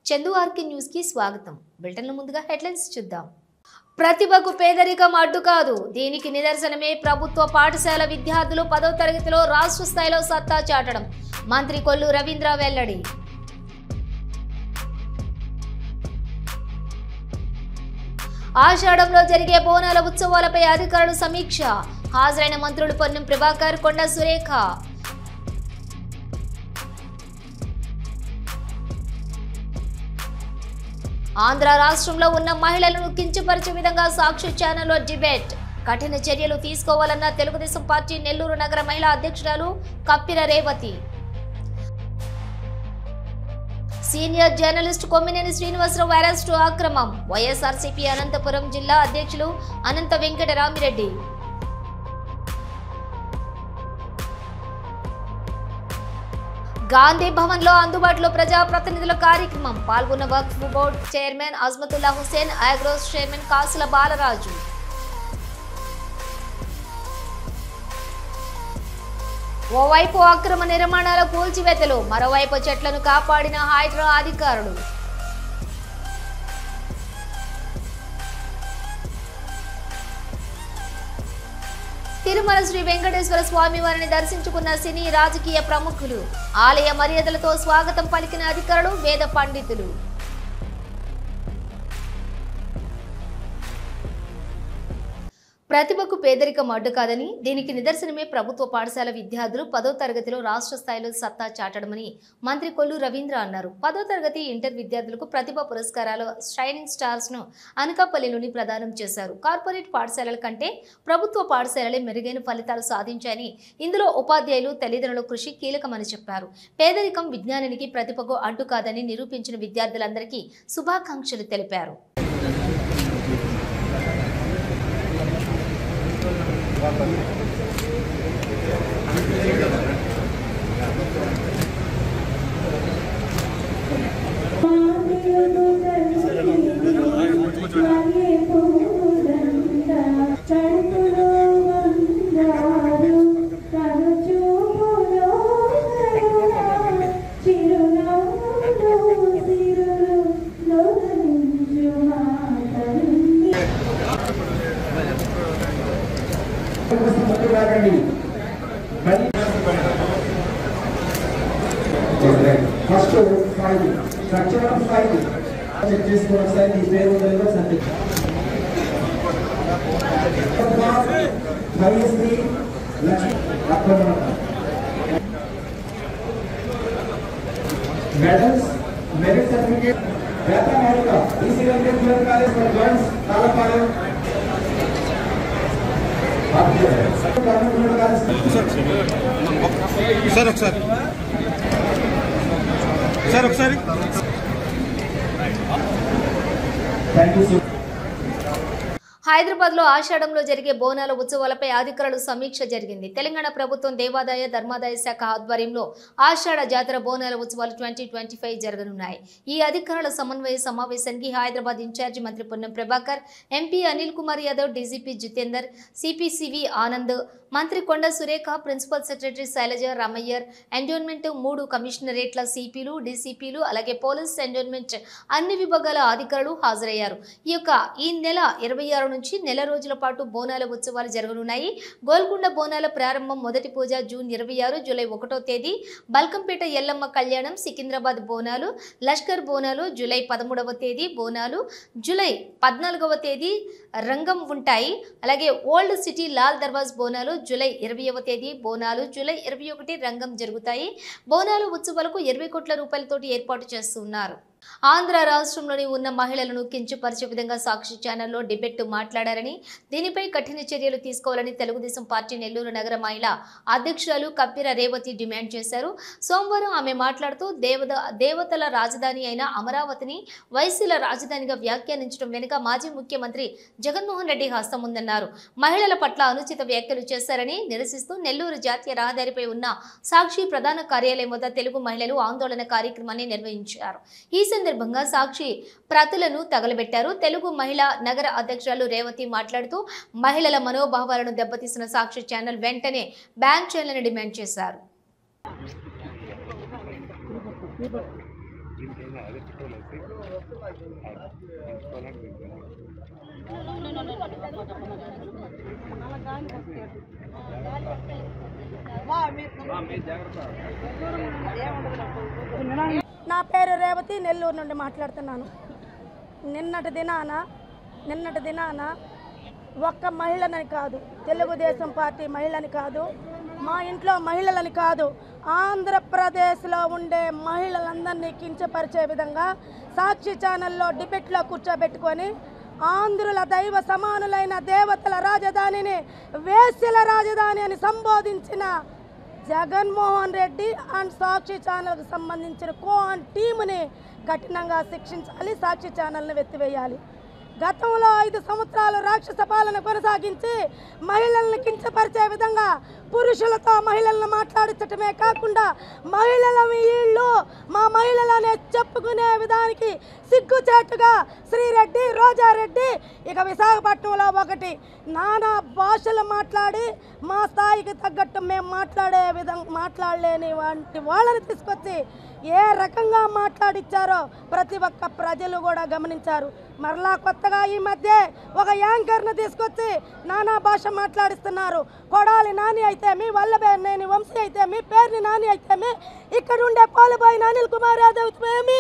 Chandu RK news కి స్వాగతం. Bulletin ముందుగా హెడ్లైన్స్ చూద్దాం. ప్రతిభకు పేదరికం అడ్డు కాదు. దీనికి నిదర్శనమే ప్రభుత్వ పాఠశాల విద్యార్థులు 10వ తరగతిలో రాష్ట్ర స్థాయిలో సత్తా చాటడం. మంత్రి కొల్లు రవీంద్ర వెల్లడి. ఆషాఢంలో జరిగే బోనాల ఉత్సవాలపై అధికారులు సమీక్ష. హాజరైన మంత్రులు పొన్నం ప్రభాకర్, కొండ సురేఖ. ఆంధ్ర రాష్ట్రంలో ఉన్న మహిళలను కించపరిచే విధంగా సాక్షి ఛానల్లో డిబేట్. కఠిన చర్యలు తీసుకోవాలన్న తెలుగుదేశం పార్టీ నెల్లూరు నగర మహిళా అధ్యక్షురాలు Kappira Revathi. Senior journalist Kommineni Srinivasa Rao arrest అక్రమం. వైఎస్ఆర్సీపీ అనంతపురం జిల్లా అధ్యక్షులు అనంత వెంకట రామిరెడ్డి. గాంధీ భవన్ లో అందుబాటులో ప్రజాప్రతినిధుల కార్యక్రమం. పాల్గొన్న Waqf board chairman Azmatullah Hussain, Agros chairman Kasula Balaraju. ఓవైపు అక్రమ నిర్మాణాల కూల్చివేతలు, మరోవైపు చెట్లను కాపాడిన హైడ్రా అధికారులు. తిరుమల శ్రీ వెంకటేశ్వర స్వామి వారిని దర్శించుకున్న సినీ రాజకీయ ప్రముఖులు. ఆలయ మర్యాదలతో స్వాగతం పలికిన అధికారులు, వేద పండితులు. ప్రతిభకు పేదరికం అడ్డు కాదని, దీనికి నిదర్శనమే ప్రభుత్వ పాఠశాల విద్యార్థులు 10వ తరగతిలో రాష్ట్ర స్థాయిలో సత్తా చాటడమని మంత్రి కొల్లు రవీంద్ర అన్నారు. 10వ తరగతి ఇంటర్ విద్యార్థులకు ప్రతిభ పురస్కారాలు షైనింగ్ స్టార్స్ ను అనకాపల్లిలోని ప్రదానం చేశారు. కార్పొరేట్ పాఠశాలల కంటే ప్రభుత్వ పాఠశాలలే మెరుగైన ఫలితాలు సాధించాయని, ఇందులో ఉపాధ్యాయులు, తల్లిదండ్రుల కృషి కీలకమని చెప్పారు. పేదరికం విజ్ఞానానికి, ప్రతిభకు అడ్డు కాదని నిరూపించిన విద్యార్థులందరికీ శుభాకాంక్షలు తెలిపారు. First filing, structure of filing. Check చేసుకోవాలి సార్ ఈ పేరు ఉందో సంతకం. ఫైల్స్ని లక్ష్మణ మెడల్స్, మెరిట్ సర్టిఫికేట్, డేటా మౌలిక EC Venkateswara college for girls Talapalem. ఒకసారి హైదరాబాద్ లో ఆషాఢంలో జరిగే బోనాల ఉత్సవాలపై అధికారులు సమీక్ష జరిగింది. తెలంగాణ ప్రభుత్వం దేవాదాయ ధర్మాదాయ శాఖ ఆధ్వర్యంలో ఆషాఢ జాతర బోనాల ఉత్సవాలు 2025 జరగనున్నాయి. ఈ అధికారుల సమన్వయ సమావేశానికి హైదరాబాద్ ఇన్ఛార్జి మంత్రి Ponnam Prabhakar, MP Anil Kumar Yadav, DGP Jitender, CP CV Anand, మంత్రి Konda Surekha, principal secretary Shailaja, Ramaiyer, endowment 3 కమిషనరేట్ల సిపిలు, డీసీపీలు, అలాగే పోలీస్, ఎండోన్మెంట్ అన్ని విభాగాల అధికారులు హాజరయ్యారు. ఈ నెల 26 నుంచి నెల రోజుల పాటు బోనాల ఉత్సవాలు జరగనున్నాయి. గోల్కొండ బోనాల ప్రారంభం, మొదటి పూజ జూన్ 26, జూలై 1వ తేదీ, బల్కంపేట ఎల్లమ్మ కళ్యాణం, సికింద్రాబాద్ బోనాలు, లష్కర్ బోనాలు జూలై 13వ తేదీ, బోనాలు జూలై 14వ తేదీ రంగం ఉంటాయి. అలాగే old city Lal Darwaza Bonalu July 20వ తేదీ, బోనాలు జూలై 21 రంగం జరుగుతాయి. బోనాల ఉత్సవాలకు 20 కోట్ల రూపాయలతోటి ఏర్పాటు చేస్తున్నారు. ఆంధ్ర రాష్ట్రంలోని ఉన్న మహిళలను కించపరిచే విధంగా సాక్షి ఛానల్లో డిబేట్ మాట్లాడారని, దీనిపై కఠిన చర్యలు తీసుకోవాలని తెలుగుదేశం పార్టీ నెల్లూరు నగర మహిళా అధ్యక్షురాలు కప్పిర రేవతి డిమాండ్ చేశారు. సోమవారం ఆమె మాట్లాడుతూ దేవతల రాజధాని అయిన అమరావతిని వైశ్యుల రాజధానిగా వ్యాఖ్యానించడం వెనుక మాజీ ముఖ్యమంత్రి జగన్మోహన్ రెడ్డి హస్తం ఉందన్నారు. మహిళల పట్ల అనుచిత వ్యాఖ్యలు చేశారని నిరసిస్తూ నెల్లూరు జాతీయ రహదారిపై ఉన్న సాక్షి ప్రధాన కార్యాలయం వద్ద తెలుగు మహిళలు ఆందోళన కార్యక్రమాన్ని నిర్వహించారు. ఈ సందర్భంగా సాక్షి ప్రతులను తగలబెట్టారు. తెలుగు మహిళా నగర అధ్యక్షురాలు రేవతి మాట్లాడుతూ మహిళల మనోభావాలను దెబ్బతీసిన సాక్షి ఛానల్ వెంటనే బ్యాన్ చేయాలని డిమాండ్ చేశారు. నా పేరు రేవతి, నెల్లూరు నుండి మాట్లాడుతున్నాను. నిన్నటి దినాన ఒక్క మహిళని కాదు, తెలుగుదేశం పార్టీ మహిళని కాదు, మా ఇంట్లో మహిళలని కాదు, ఆంధ్రప్రదేశ్లో ఉండే మహిళలందరినీ కించపరిచే విధంగా సాక్షి ఛానల్లో డిబేట్లో కూర్చోబెట్టుకొని ఆంధ్రుల దైవ సమానులైన దేవతల రాజధానిని వేశ్యల రాజధాని అని సంబోధించిన జగన్మోహన్ రెడ్డి అండ్ సాక్షి ఛానల్కి సంబంధించిన టీముని కఠినంగా శిక్షించాలి, సాక్షి ఛానల్ని వెత్తివేయాలి. గతంలో 5 సంవత్సరాలు రాక్షస పాలన కొనసాగించి మహిళల్ని కించపరిచే విధంగా పురుషులతో మహిళలను మాట్లాడించటమే కాకుండా మహిళల వీళ్ళు మా మహిళలనే చెప్పుకునే విధానికి సిగ్గుచేటుగా శ్రీరెడ్డి, రోజారెడ్డి, ఇక విశాఖపట్నంలో ఒకటి నానా భాషలు మాట్లాడి మా స్థాయికి తగ్గట్టు మేము మాట్లాడలేని వంటి వాళ్ళని తీసుకొచ్చి ఏ రకంగా మాట్లాడిచ్చారో ప్రతి ఒక్క ప్రజలు కూడా గమనించారు. మరలా కొత్తగా ఈ మధ్య ఒక యాంకర్ను తీసుకొచ్చి నానా భాష మాట్లాడిస్తున్నారు. కొడాలి నాని అయితేమి, వల్లభనేని వంశీ అయితేమి, పేర్ని నాని అయితేమి, ఇక్కడ ఉండే పాలుబాయిన అనిల్ కుమార్ యాదవ్ అయితేమి,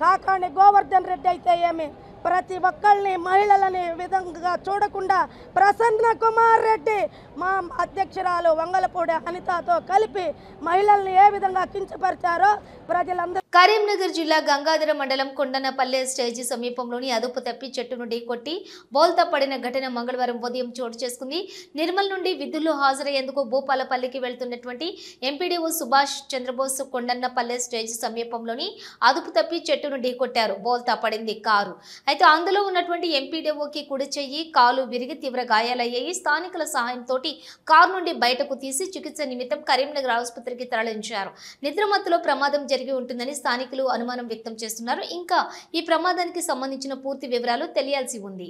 కాకాణి గోవర్ధన్ రెడ్డి అయితే ఏమి, ప్రతి ఒక్కళ్ళని మహిళలని విధంగా చూడకుండా ప్రసన్న కుమార్ రెడ్డి మా అధ్యక్షురాలు వంగలపూడి అనితతో కలిపి మహిళల్ని ఏ విధంగా కించపరిచారో ప్రజలందరూ. కరీంనగర్ జిల్లా గంగాధర మండలం కొండనపల్లె స్టేజీ సమీపంలోని అదుపు తప్పి చెట్టును ఢీకొట్టి బోల్తా పడిన ఘటన మంగళవారం ఉదయం చోటు చేసుకుంది. నిర్మల్ నుండి విధుల్లో హాజరయ్యేందుకు భూపాలపల్లికి వెళ్తున్నటువంటి ఎంపీడీఓ సుభాష్ చంద్రబోస్ కొండన్నపల్లె స్టేజీ సమీపంలోని అదుపు తప్పి చెట్టును ఢీకొట్టారు. బోల్తా పడింది కారు. అయితే అందులో ఉన్నటువంటి ఎంపీడీఓకి కుడి చెయ్యి, కాలు విరిగి తీవ్ర గాయాలయ్యాయి. స్థానికుల సహాయంతో కారు నుండి బయటకు తీసి చికిత్స నిమిత్తం కరీంనగర్ ఆసుపత్రికి తరలించారు. నిద్రమత్తులో ప్రమాదం జరిగి ఉంటుందని స్థానికులు అనుమానం వ్యక్తం చేస్తున్నారు. ఇంకా ఈ ప్రమాదానికి సంబంధించిన పూర్తి వివరాలు తెలియాల్సి ఉంది.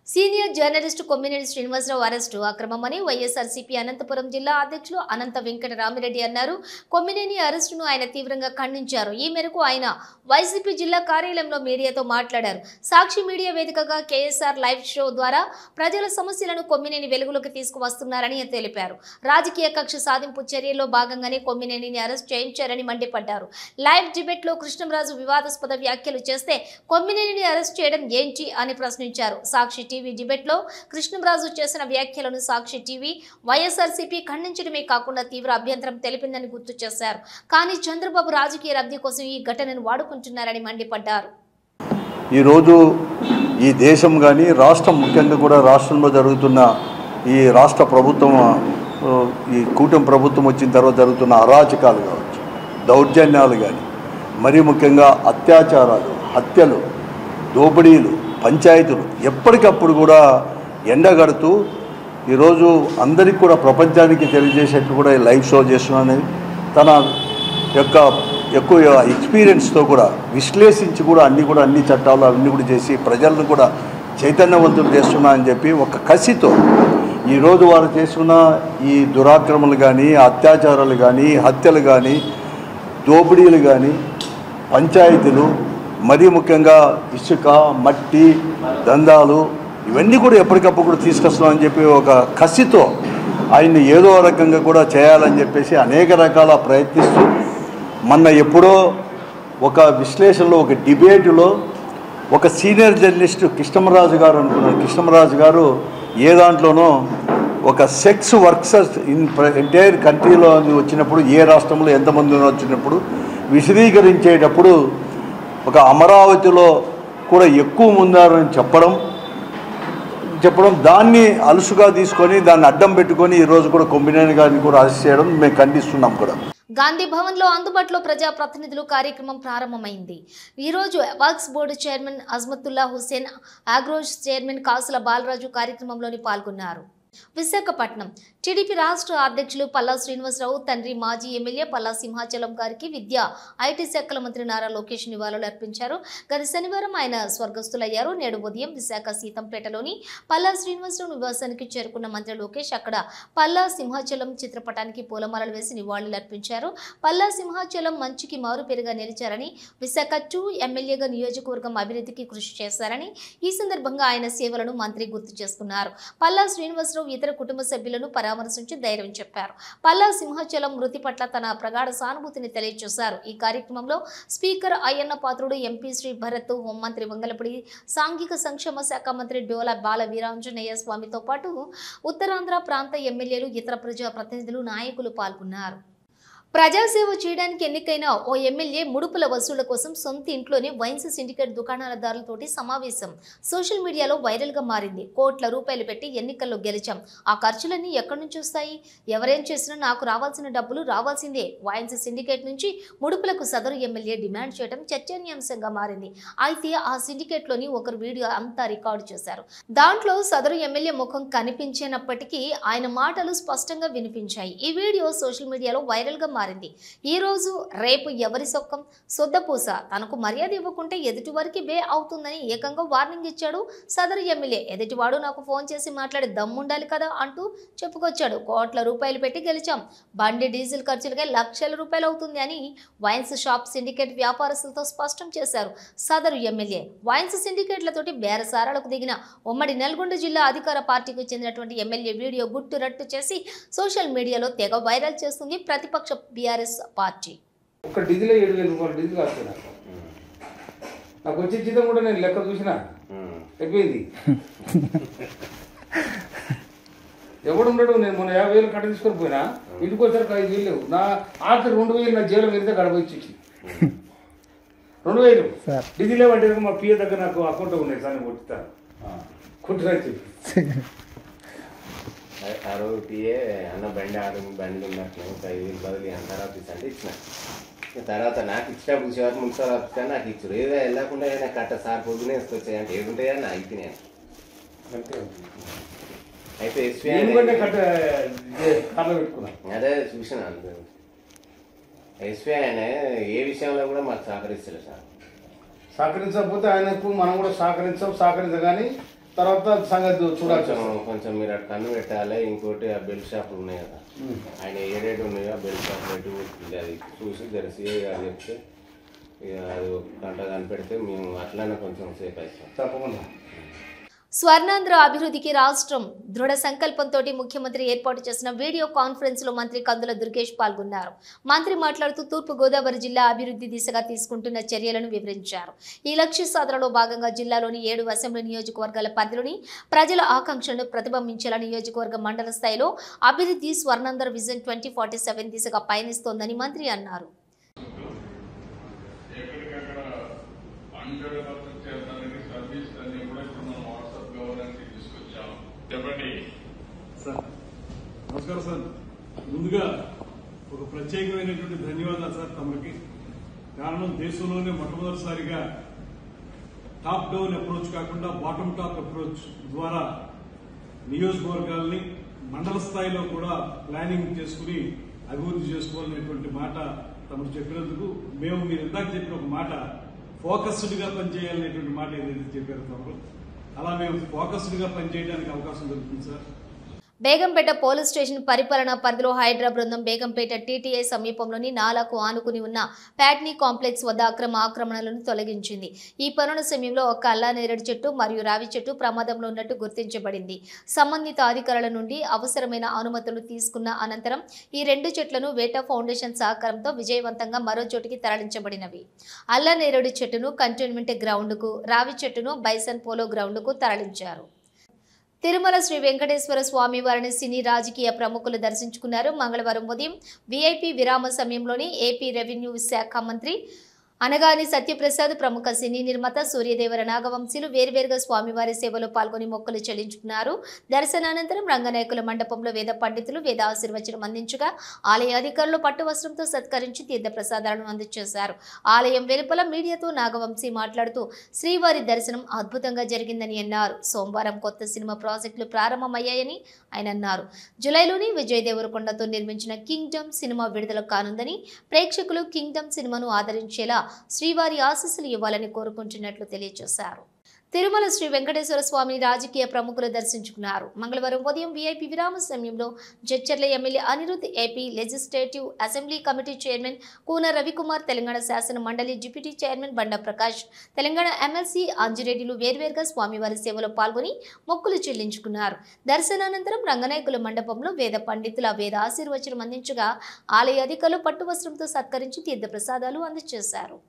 Senior journalist Kommineni Srinivasa Rao arrest అక్రమమని వైఎస్ఆర్సీపీ అనంతపురం జిల్లా అధ్యక్షులు అనంత వెంకట రామిరెడ్డి అన్నారు. కొమ్మినేని అరెస్టును ఆయన తీవ్రంగా ఖండించారు. ఈ మేరకు ఆయన వైసీపీ జిల్లా కార్యాలయంలో మీడియాతో మాట్లాడారు. సాక్షి మీడియా వేదికగా కేఎస్ఆర్ లైవ్ షో ద్వారా ప్రజల సమస్యలను కొమ్మినేని వెలుగులోకి తీసుకువస్తున్నారని తెలిపారు. రాజకీయ కక్ష సాధింపు చర్యల్లో భాగంగానే కొమ్మినేనిని అరెస్ట్ చేయించారని మండిపడ్డారు. లైవ్ డిబేట్లో కృష్ణంరాజు వివాదాస్పద వ్యాఖ్యలు చేస్తే కొమ్మినేనిని అరెస్ట్ చేయడం ఏంటి అని ప్రశ్నించారు. సాక్షి టీవీ డిబేట్లో కృష్ణంరాజు చేసిన వ్యాఖ్యలను సాక్షి టీవీ వైఎస్ఆర్సీపీ ఖండించడమే కాకుండా తీవ్ర అభ్యంతరం తెలిపిందని గుర్తు చేశారు. కానీ చంద్రబాబు రాజకీయ లబ్ధి కోసం ఈ ఘటనను వాడుకుంటున్నారని మండిపడ్డారు. ఈరోజు ఈ దేశం కానీ రాష్ట్రం, ముఖ్యంగా కూడా రాష్ట్రంలో జరుగుతున్న ఈ రాష్ట్ర ప్రభుత్వం, ఈ కూటమి ప్రభుత్వం వచ్చిన తర్వాత జరుగుతున్న అరాచకాలు కావచ్చు, దౌర్జన్యాలు కానీ, మరీ ముఖ్యంగా అత్యాచారాలు, హత్యలు, దోపిడీలు, పంచాయతీలు ఎప్పటికప్పుడు కూడా ఎండగడుతూ ఈరోజు అందరికీ కూడా ప్రపంచానికి తెలియజేసేట్టు కూడా లైవ్ షో చేస్తున్నానని తన యొక్క ఎక్కువ ఎక్స్పీరియన్స్తో కూడా విశ్లేషించి కూడా అన్ని చట్టాలు అవన్నీ కూడా చేసి ప్రజలను కూడా చైతన్యవంతులు చేస్తున్నా అని చెప్పి ఒక కసితో ఈరోజు వారు చేస్తున్న ఈ దురాక్రమణలు కానీ, అత్యాచారాలు కానీ, హత్యలు కానీ, దోపిడీలు కానీ, పంచాయతీలు మరీ ముఖ్యంగా ఇసుక, మట్టి, దందాలు ఇవన్నీ కూడా ఎప్పటికప్పుడు కూడా తీసుకొస్తున్నామని చెప్పి ఒక కసితో ఆయన్ని ఏదో రకంగా కూడా చేయాలని చెప్పేసి అనేక రకాల ప్రయత్నిస్తూ మొన్న ఎప్పుడో ఒక విశ్లేషణలో ఒక డిబేటులో ఒక సీనియర్ జర్నలిస్ట్ కృష్ణమరాజు గారు అనుకున్నారు. కృష్ణమరాజు గారు ఏ దాంట్లోనో ఒక సెక్స్ వర్కర్స్ ఎంటైర్ కంట్రీలో వచ్చినప్పుడు ఏ రాష్ట్రంలో ఎంతమంది వచ్చినప్పుడు విశదీకరించేటప్పుడు ఒక అమరావతిలో కూడా ఎక్కువ ఉన్నారని చెప్పడం దాన్ని అలుసుగా తీసుకొని దాన్ని అడ్డం పెట్టుకొని ఈరోజు కూడా కొమ్మినేని గారిని కూడా అరెస్ట్ చేయడం మేము ఖండిస్తున్నాం కూడా. గాంధీ భవన్ లో అందుబాటులో ప్రజా ప్రతినిధులు కార్యక్రమం ప్రారంభమైంది. ఈ రోజు వర్క్స్ board chairman Azmatullah Hussain, Agros chairman Kasula Balaraju కార్యక్రమంలోని పాల్గొన్నారు. విశాఖపట్నం టీడీపీ రాష్ట్ర అధ్యక్షులు పల్లా శ్రీనివాసరావు తండ్రి మాజీ ఎమ్మెల్యే పల్లా సింహాచలం గారికి విద్యా ఐటీ శాఖల మంత్రి నారా లోకేష్ నివాళులు అర్పించారు. గత శనివారం ఆయన స్వర్గస్థులయ్యారు. నేడు ఉదయం విశాఖ సీతంపేటలోని పల్లా శ్రీనివాసరావు నివాసానికి చేరుకున్న మంత్రి లోకేష్ అక్కడ పల్లా సింహాచలం చిత్రపటానికి పూలమాలలు వేసి నివాళులు అర్పించారు. పల్లా సింహాచలం మంచికి మారుపేరుగా నిలిచారని, విశాఖ 2 ఎమ్మెల్యేగా నియోజకవర్గం అభివృద్ధికి కృషి చేశారని, ఈ సందర్భంగా ఆయన సేవలను మంత్రి గుర్తు చేసుకున్నారు. పల్లా శ్రీనివాసరావు ఇతర కుటుంబ సభ్యులను పరామర్శించి ధైర్యం చెప్పారు. పల్లా సింహాచలం మృతి పట్ల తన ప్రగాఢ సానుభూతిని తెలియజేశారు. ఈ కార్యక్రమంలో స్పీకర్ అయ్యన్న పాత్రుడు, ఎంపీ శ్రీ భరత్, హోంమంత్రి వంగలపూడి, సాంఘిక సంక్షేమ శాఖ మంత్రి డోలా బాల వీరాంజనేయ స్వామితో పాటు ఉత్తరాంధ్ర ప్రాంత ఎమ్మెల్యేలు, ఇతర ప్రజా ప్రతినిధులు, నాయకులు పాల్గొన్నారు. ప్రజాసేవ చేయడానికి ఎన్నికైన ఓ ఎమ్మెల్యే ముడుపుల వసూళ్ల కోసం సొంత ఇంట్లోనే వైన్స్ సిండికేట్ దుకాణాలదారులతోటి సమావేశం సోషల్ మీడియాలో వైరల్ గా మారింది. కోట్ల రూపాయలు పెట్టి ఎన్నికల్లో గెలిచాం, ఆ ఖర్చులన్నీ ఎక్కడి నుంచి వస్తాయి? ఎవరేం చేసినా నాకు రావాల్సిన డబ్బులు రావాల్సిందే. వైన్స్ సిండికేట్ నుంచి ముడుపులకు సదరు ఎమ్మెల్యే డిమాండ్ చేయడం చర్చనీయాంశంగా మారింది. అయితే ఆ సిండికేట్ లోని ఒకరు వీడియో అంతా రికార్డు చేశారు. దాంట్లో సదరు ఎమ్మెల్యే ముఖం కనిపించినప్పటికీ ఆయన మాటలు స్పష్టంగా వినిపించాయి. ఈ వీడియో సోషల్ మీడియాలో వైరల్ గా మారింది. ఈ రోజు రేపు ఎవరి సొక్కం సొద్దపూస, తనకు మర్యాద ఇవ్వకుంటే ఎదుటివారికి బే అవుతుందని ఏకంగా వార్నింగ్ ఇచ్చాడు సదరు ఎమ్మెల్యే. ఎదుటివాడు నాకు ఫోన్ చేసి మాట్లాడే దమ్ముండాలి కదా అంటూ చెప్పుకొచ్చాడు. కోట్ల రూపాయలు పెట్టి గెలిచాం, బండి డీజిల్ ఖర్చులకే లక్షల రూపాయలు అవుతుంది అని వైన్స్ షాప్ సిండికేట్ వ్యాపారస్తులతో స్పష్టం చేశారు సదరు ఎమ్మెల్యే. వైన్స్ సిండికేట్లతోటి బేరసారాలకు దిగిన ఉమ్మడి నల్గొండ జిల్లా అధికార పార్టీకి చెందినటువంటి ఎమ్మెల్యే వీడియో గుట్టు రట్టు చేసి సోషల్ మీడియాలో తెగ వైరల్ చేస్తుంది ప్రతిపక్ష బీఆర్ఎస్ పార్టీ. ఒక డీజిల్ 7,000 రూపాయలు డీజిల్ కాస్తున్నా, నాకు వచ్చే జీతం కూడా నేను లెక్క చూసినా అయిపోయింది. ఎవడు ఉండడు. నేను మొన్న 50,000 కట్ట తీసుకొని పోయినా, ఇంటికి వచ్చారు 5,000 లేవు. నా ఆఖరి 2,000 నా జైలు వెళ్తే గడప ఇచ్చి 2,000 డీజిల్ ఏమంటే మా పిఏ దగ్గర నాకు అకౌంట్ ఉన్నాయి సార్, నేను కొట్టుతాను కుట్టినా చెప్పి ఆ రోజు పిఏ అన్న బండి ఉన్నట్లు 5,000 బదులు అంటారు ఆఫీస్ అంటే ఇచ్చిన. తర్వాత నాకు ఇచ్చినప్పుడు చివరి మున్సిపల్ ఆఫీస్ కానీ నాకు ఇచ్చారు. ఏదో వెళ్ళకుండా నాకు కట్ట సార్ పొద్దునే వేసుకొచ్చాయి అంటే ఏది ఉంటాయని నా అయితే నేను అయితే ఎస్పీ అదే చూసిన. ఎస్పీ ఆయన ఏ విషయంలో కూడా మాకు సహకరిస్తలేదు సార్. సహకరించకపోతే ఆయనకు మనం కూడా సహకరించగానే తర్వాత సంగతి చూడాలి. కొంచెం మీరు అటు కన్ను పెట్టాలి. ఇంకోటి ఆ బెల్ట్ షాపులు ఉన్నాయి కదా, ఆయన ఏడేడు ఉన్నాయో ఆ బెల్ట్ షాప్ పెట్టి అది చూసి సిఐ గారు చెప్తే అది ఒక గంట కనిపెడితే మేము అట్లానే కొంచెం సేఫ్ అవుతాం తప్పకుండా. స్వర్ణాంధ్ర అభివృద్ధికి రాష్ట్రం దృఢ సంకల్పంతో ముఖ్యమంత్రి ఏర్పాటు చేసిన వీడియో కాన్ఫరెన్స్ లో మంత్రి కందుల దుర్గేష్ పాల్గొన్నారు. మంత్రి మాట్లాడుతూ తూర్పు గోదావరి జిల్లా అభివృద్ధి దిశగా తీసుకుంటున్న చర్యలను వివరించారు. ఈ లక్ష్య సాధనలో భాగంగా జిల్లాలోని 7 అసెంబ్లీ నియోజకవర్గాల పరిధిలోని ప్రజల ఆకాంక్షలను ప్రతిబింబించేలా నియోజకవర్గ మండల స్థాయిలో అభివృద్ధి స్వర్ణాంధ్ర విజన్ 2047 దిశగా పయనిస్తోందని మంత్రి అన్నారు. నమస్కారం సార్. ముందుగా ఒక ప్రత్యేకమైనటువంటి ధన్యవాదాలు సార్ తమకి. కారణం దేశంలోనే మొట్టమొదటిసారిగా టాప్ డౌన్ అప్రోచ్ కాకుండా బాటమ్ టాప్ అప్రోచ్ ద్వారా నియోజకవర్గాల్ని మండల స్థాయిలో కూడా ప్లానింగ్ చేసుకుని అభివృద్ధి చేసుకోవాలనేటువంటి మాట తమరు చెప్పినందుకు మేము మీరు ఇందాక చెప్పిన ఒక మాట ఫోకస్డ్ గా పనిచేయాలనేటువంటి మాట ఏదైతే చెప్పారు తమరు, అలా మేము ఫోకస్డ్ గా పనిచేయడానికి అవకాశం దొరుకుతుంది సార్. బేగంపేట పోలీస్ స్టేషన్ పరిపాలనా పరిధిలో హైడ్రా బృందం బేగంపేట టీటీఐ సమీపంలోని నాలాకు ఆనుకుని ఉన్న ప్యాట్నీ కాంప్లెక్స్ వద్ద ఆక్రమణలను తొలగించింది. ఈ పనుల సమయంలో ఒక అల్లానేరేడు చెట్టు మరియు రావి చెట్టు ప్రమాదంలో ఉన్నట్టు గుర్తించబడింది. సంబంధిత అధికారుల నుండి అవసరమైన అనుమతులు తీసుకున్న అనంతరం ఈ 2 చెట్లను వేటా ఫౌండేషన్ సహకారంతో విజయవంతంగా మరో చోటికి తరలించబడినవి. అల్లానేరేడు చెట్టును కంటోన్మెంట్ గ్రౌండ్కు, రావి చెట్టును బైసన్ పోలో గ్రౌండ్కు తరలించారు. తిరుమల శ్రీ వెంకటేశ్వర స్వామి వారిని సినీ రాజకీయ ప్రముఖులు దర్శించుకున్నారు. మంగళవారం ఉదయం వీఐపీ విరామ సమయంలోని ఏపీ రెవెన్యూ శాఖ మంత్రి అనగాని సత్యప్రసాద్, ప్రముఖ సినీ నిర్మాత సూర్యదేవర నాగవంశీలు వేర్వేరుగా స్వామివారి సేవలో పాల్గొని మొక్కులు చెల్లించుకున్నారు. దర్శనానంతరం రంగనాయకుల మండపంలో వేద పండితులు వేద ఆశీర్వచనం అందించగా ఆలయ అధికారులు పట్టు వస్త్రంతో సత్కరించి తీర్థ ప్రసాదాలను అందజేశారు. ఆలయం వెలుపల మీడియాతో నాగవంశీ మాట్లాడుతూ శ్రీవారి దర్శనం అద్భుతంగా జరిగిందని అన్నారు. సోమవారం కొత్త సినిమా ప్రాజెక్టులు ప్రారంభమయ్యాయని ఆయన అన్నారు. జూలైలోని విజయ్ దేవరకొండతో నిర్మించిన కింగ్డమ్ సినిమా విడుదల కానుందని, ప్రేక్షకులు కింగ్డమ్ సినిమాను ఆదరించేలా శ్రీవారి ఆశీస్సులు ఇవ్వాలని కోరుకుంటున్నట్లు తెలియజేశారు. తిరుమల శ్రీ వెంకటేశ్వర స్వామిని రాజకీయ ప్రముఖులు దర్శించుకున్నారు. మంగళవారం ఉదయం వీఐపీ విరామ సమయంలో Jadcherla MLA Anirudh, AP legislative assembly committee chairman Koona Ravikumar, Telangana శాసన మండలి డిప్యూటీ చైర్మన్ బండ ప్రకాష్, తెలంగాణ ఎమ్మెల్సీ అంజిరెడ్డిలు వేర్వేరుగా స్వామివారి సేవలో పాల్గొని మొక్కులు చెల్లించుకున్నారు. దర్శనానంతరం రంగనాయకుల మండపంలో వేద పండితుల వేద ఆశీర్వచనం అందించగా ఆలయ అధికారులు పట్టు వస్త్రంతో సత్కరించి తీర్థ ప్రసాదాలు అందజేశారు.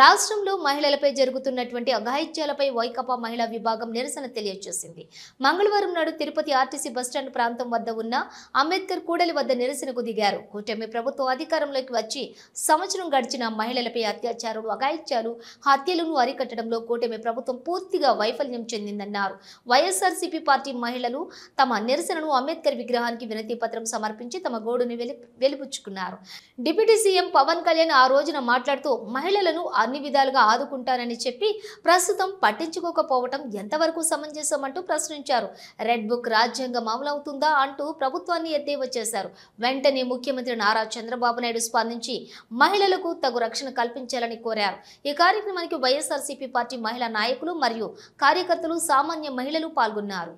రాష్ట్రంలో మహిళలపై జరుగుతున్నటువంటి అఘాయిత్యాలపై వైకాపా మహిళా విభాగం నిరసన తెలియజేసింది. మంగళవారం నాడు తిరుపతి ఆర్టీసీ బస్టాండ్ ప్రాంతం వద్ద ఉన్న అంబేద్కర్ కూడలి వద్ద నిరసనకు దిగారు. కూటమి ప్రభుత్వం అధికారంలోకి వచ్చి సంవత్సరం గడిచిన మహిళలపై అత్యాచారాలు, అఘాయిత్యాలు, హత్యలను అరికట్టడంలో కూటమి ప్రభుత్వం పూర్తిగా వైఫల్యం చెందిందన్నారు. వైఎస్ఆర్సీపీ పార్టీ మహిళలు తమ నిరసనను అంబేద్కర్ విగ్రహానికి వినతి పత్రం సమర్పించి తమ గోడుని వెలిబుచ్చుకున్నారు. డిప్యూటీ సీఎం పవన్ కళ్యాణ్ ఆ రోజున మాట్లాడుతూ మహిళలను అన్ని విధాలుగా ఆదుకుంటానని చెప్పి ప్రస్తుతం పట్టించుకోకపోవటం ఎంతవరకు సమంజసం అంటూ ప్రశ్నించారు. రెడ్ బుక్ రాజ్యాంగం అమలవుతుందా అంటూ ప్రభుత్వాన్ని ఎద్దేవా చేశారు. వెంటనే ముఖ్యమంత్రి నారా చంద్రబాబు నాయుడు స్పందించి మహిళలకు తగు రక్షణ కల్పించాలని కోరారు. ఈ కార్యక్రమానికి వైఎస్ఆర్సీపీ పార్టీ మహిళా నాయకులు మరియు కార్యకర్తలు, సామాన్య మహిళలు పాల్గొన్నారు.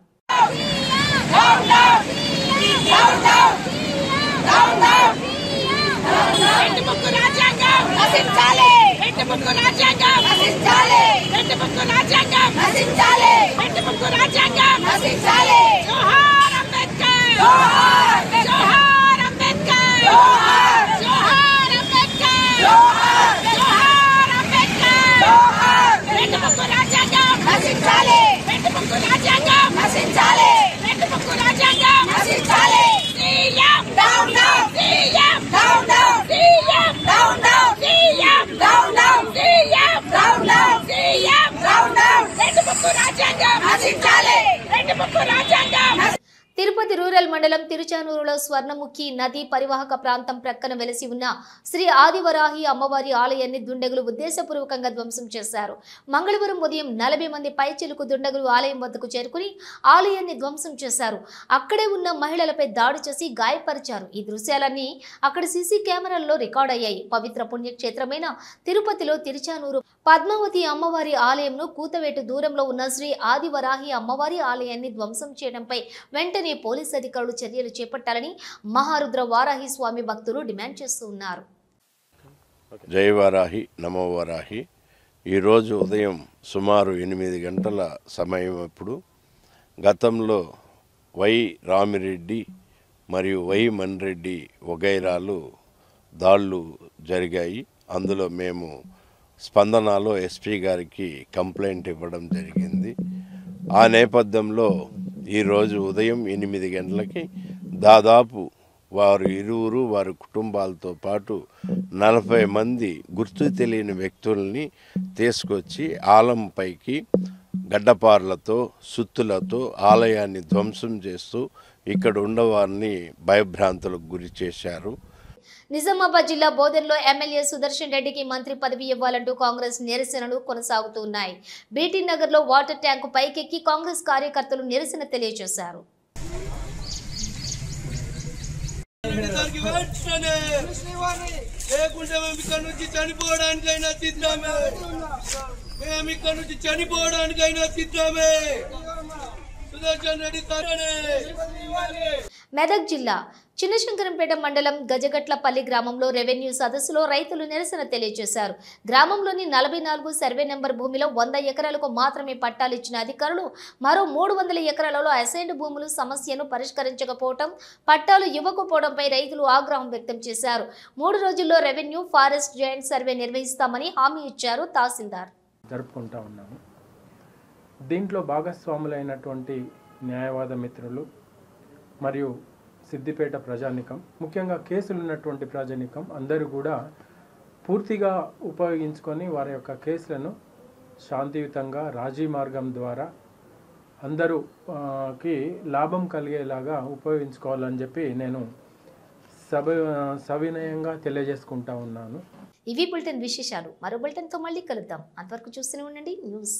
తిరుపతి రూరల్ మండలం తిరుచానూరులో స్వర్ణముఖి నది పరివాహక ప్రాంతం ప్రక్కన వెలసి ఉన్న శ్రీ ఆదివరాహి అమ్మవారి ఆలయాన్ని దుండగులు ఉద్దేశపూర్వకంగా ధ్వంసం చేశారు. మంగళవారం ఉదయం 40 మంది పైచిలుకు దుండగులు ఆలయం వద్దకు చేరుకుని ఆలయాన్ని ధ్వంసం చేశారు. అక్కడే ఉన్న మహిళలపై దాడి చేసి గాయపరిచారు. ఈ దృశ్యాలన్నీ అక్కడ సీసీ కెమెరాల్లో రికార్డ్ అయ్యాయి. పవిత్ర పుణ్యక్షేత్రమైన తిరుపతిలో తిరుచానూరు పద్మావతి అమ్మవారి ఆలయంను కూతవేటు దూరంలో ఉన్న శ్రీ ఆదివరాహి అమ్మవారి ఆలయాన్ని ధ్వంసం చేయడంపై వెంటనే పోలీస్ అధికారులు చర్యలు చేపట్టాలని మహారుద్ర వారాహి స్వామి భక్తులు డిమాండ్ చేస్తూ ఉన్నారు. జై వారాహి, నమో వారాహి. ఈరోజు ఉదయం సుమారు 8 గంటల సమయం అప్పుడు గతంలో వై రామిరెడ్డి మరియు వై మన్రెడ్డి వగైరాలు దాళ్ళు జరిగాయి. అందులో మేము స్పందనలో ఎస్పీ గారికి కంప్లైంట్ ఇవ్వడం జరిగింది. ఆ నేపథ్యంలో ఈరోజు ఉదయం 8 గంటలకి దాదాపు వారు ఇరువురు వారి కుటుంబాలతో పాటు 40 మంది గుర్తు తెలియని వ్యక్తుల్ని తీసుకొచ్చి ఆలంపైకి గడ్డపార్లతో సుత్తులతో ఆలయాన్ని ధ్వంసం చేస్తూ ఇక్కడ ఉన్నవారిని భయభ్రాంతులకు గురి చేశారు. నిజామాబాద్ జిల్లా బోధన్లో ఎమ్మెల్యే సుదర్శన్ రెడ్డికి మంత్రి పదవి ఇవ్వాలంటూ కాంగ్రెస్ నిరసనలు కొనసాగుతున్నాయి. బీటీ నగర్లో వాటర్ ట్యాంకు పైకెక్కి కాంగ్రెస్ కార్యకర్తలు నిరసన తెలియజేశారు. మెదక్ జిల్లా చిన్నశంకరంపేట మండలం గజగట్లపల్లి గ్రామంలో రెవెన్యూ సదస్సులో రైతులు నిరసన తెలియజేశారు. గ్రామంలోని 44 సర్వే నెంబర్ భూమిలో 100 ఎకరాలకు మాత్రమే పట్టాలు ఇచ్చిన అధికారులు మరో 300 ఎకరాలలో అసైన్డ్ భూములు సమస్యను పరిష్కరించకపోవడం, పట్టాలు ఇవ్వకపోవడంపై రైతులు ఆగ్రహం వ్యక్తం చేశారు. 3 రోజుల్లో రెవెన్యూ ఫారెస్ట్ జాయింట్ సర్వే నిర్వహిస్తామని హామీ ఇచ్చారు తహసీల్దార్. జరుపుకుంటా ఉన్నాము. దీంట్లో భాగస్వాములైనటువంటి న్యాయవాద మిత్రులు మరియు సిద్దిపేట ప్రజానికం, ముఖ్యంగా కేసులు ఉన్నటువంటి ప్రజానికం అందరూ కూడా పూర్తిగా ఉపయోగించుకొని వారి యొక్క కేసులను శాంతియుతంగా రాజీ మార్గం ద్వారా అందరూకి లాభం కలిగేలాగా ఉపయోగించుకోవాలని చెప్పి నేను సవినయంగా తెలియజేసుకుంటా ఉన్నాను. ఇవి బులెటిన్ విశేషాలు. మరో బులెటిన్తో మళ్ళీ కలుద్దాం. అంతవరకు చూస్తూనే ఉండండి న్యూస్.